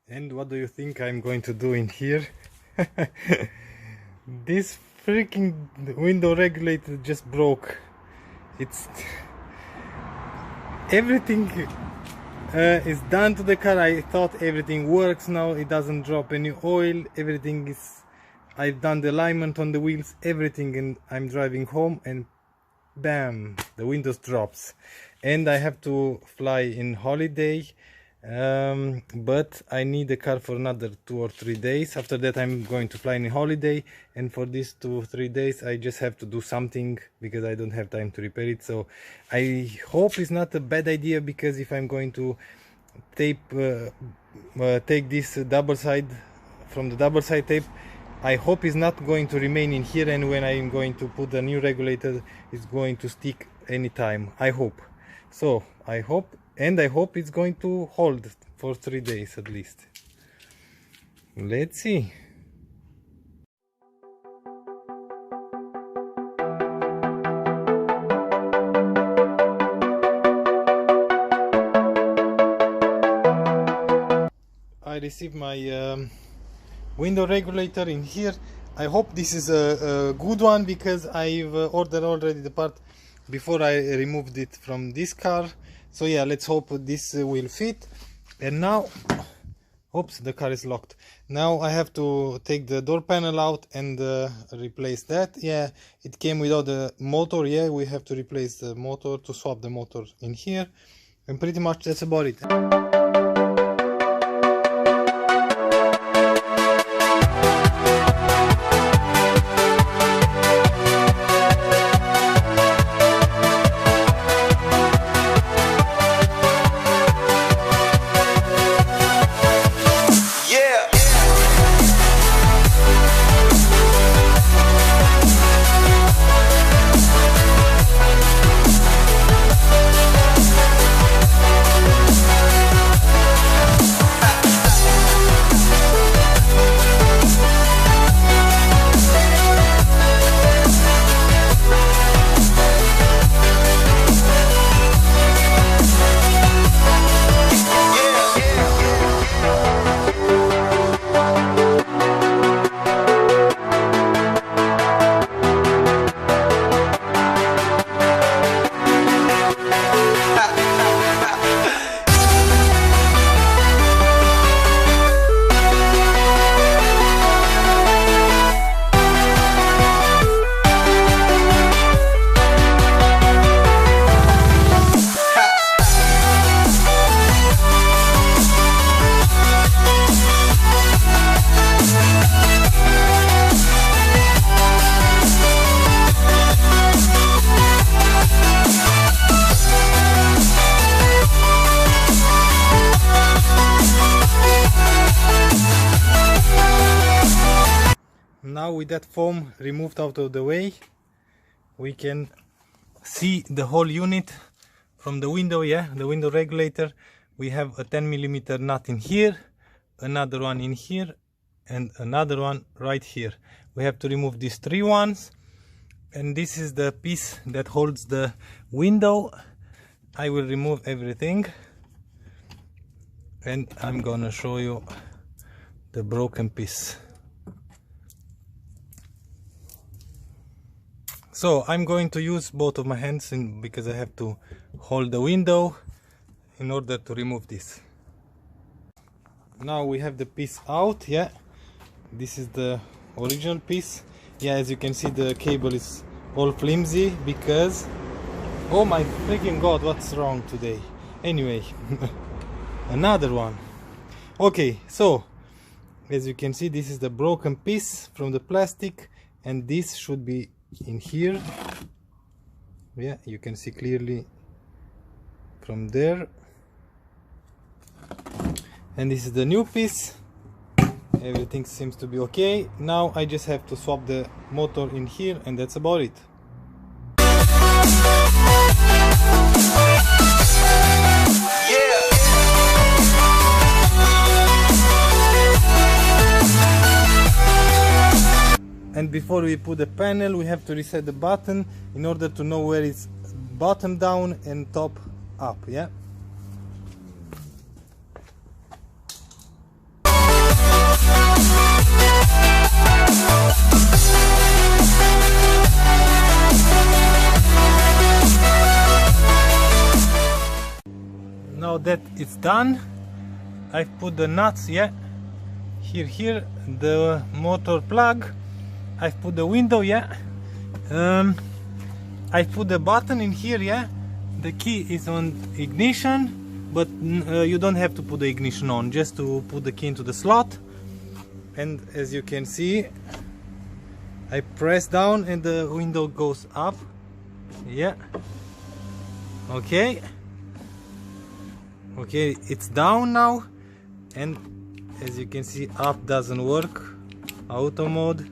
And what do you think I'm going to do in here? This freaking window regulator just broke. It's everything is done to the car. I thought everything works now. It doesn't drop any oil. Everything is, I've done the alignment on the wheels, everything, and I'm driving home and bam, the windows drops. And I have to fly in holiday, but I need the car for another 2 or 3 days. After that I'm going to fly in holiday, and for these 2 or 3 days I just have to do something because I don't have time to repair it. So I hope it's not a bad idea, because if I'm going to tape take this double side from the double side tape, I hope it's not going to remain in here, and when I'm going to put the new regulator it's going to stick anytime. I hope so. I hope it's going to hold for 3 days at least. Let's see. I received my window regulator in here. I hope this is a good one, because I've ordered already the part before I removed it from this car. So yeah, let's hope this will fit. And now, oops, the car is locked. Now I have to take the door panel out and replace that. Yeah, it came without the motor. Yeah, we have to replace the motor, to swap the motor in here, and pretty much that's about it. Now with that foam removed out of the way, we can see the whole unit from the window. Yeah, the window regulator. We have a 10mm nut in here, another one in here, and another one right here. We have to remove these 3 ones, and this is the piece that holds the window. I will remove everything, and I'm gonna show you the broken piece. So I'm going to use both of my hands because I have to hold the window in order to remove this. Now we have the piece out. Yeah, this is the original piece. Yeah, as you can see, the cable is all flimsy because, oh my freaking god, what's wrong today? Anyway, another one. Okay, so as you can see, this is the broken piece from the plastic, and this should be in here. Yeah, you can see clearly from there. And this is the new piece. Everything seems to be okay. Now I just have to swap the motor in here, and that's about it. And before we put the panel, we have to reset the button in order to know where it's bottom down and top up. Yeah. that it's done, I've put the nuts, yeah, here, the motor plug, I've put the window, yeah, I've put the button in here, yeah, the key is on ignition, but you don't have to put the ignition on, just to put the key into the slot. And as you can see, I press down and the window goes up, yeah, okay, it's down now. And as you can see, up doesn't work, auto mode.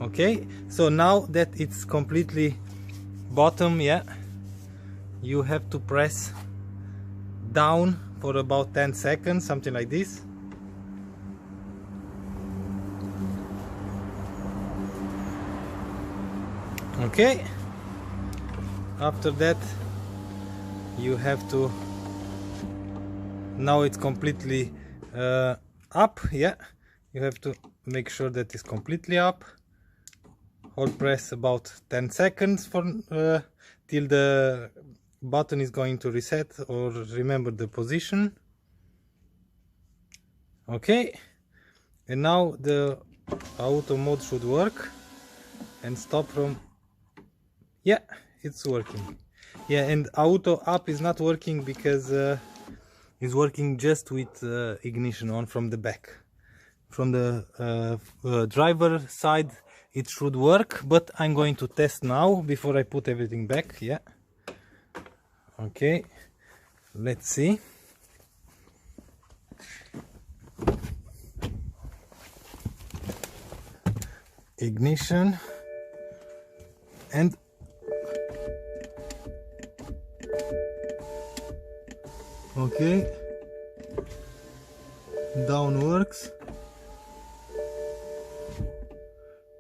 Okay, so now that it's completely bottom, yeah, you have to press down for about 10 seconds, something like this. Okay, after that you have to, now it's completely up, yeah, you have to make sure that it's completely up. Hold press about 10 seconds for till the button is going to reset or remember the position. Okay, and now the auto mode should work and stop from, yeah, it's working. Yeah, and auto up is not working because it's working just with ignition on from the back. From the driver side it should work, but I'm going to test now before I put everything back. Yeah, okay, let's see. Ignition and okay, down works.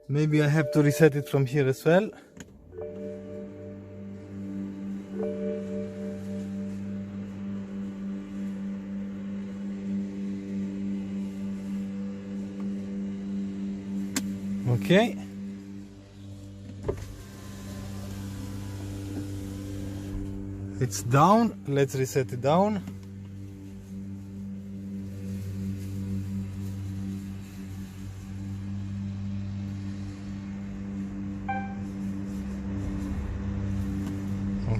Maybe I have to reset it from here as well. Okay. It's down. Let's reset it down.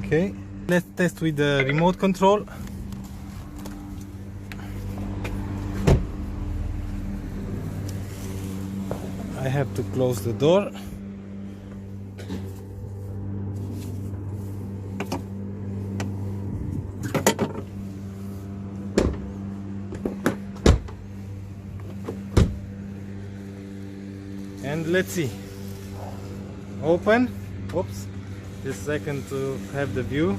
Okay, let's test with the remote control. I have to close the door. And let's see. Open. Oops. Just a second to have the view.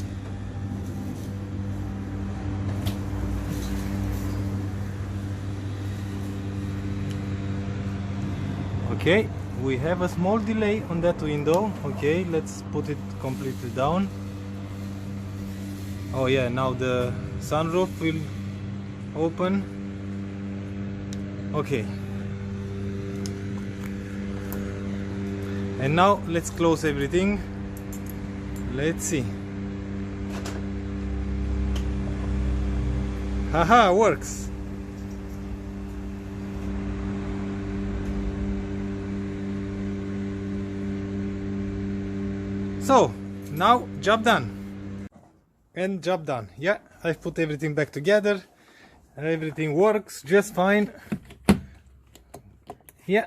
Okay, we have a small delay on that window. Okay, let's put it completely down. Oh yeah, now the sunroof will open. Okay. And now let's close everything. Let's see. Haha, works. So now job done. And job done. Yeah, I've put everything back together. Everything works just fine. Yeah,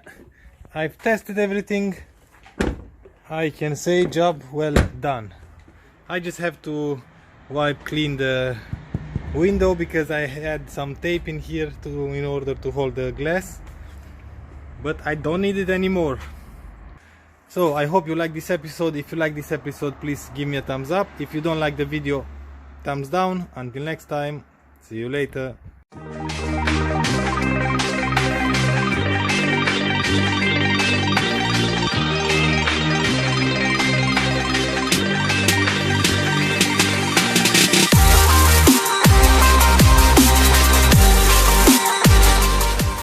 I've tested everything. I can say job well done. I just have to wipe clean the window because I had some tape in here in order to hold the glass, but I don't need it anymore. So I hope you like this episode. If you like this episode, please give me a thumbs up. If you don't like the video, thumbs down. Until next time, see you later.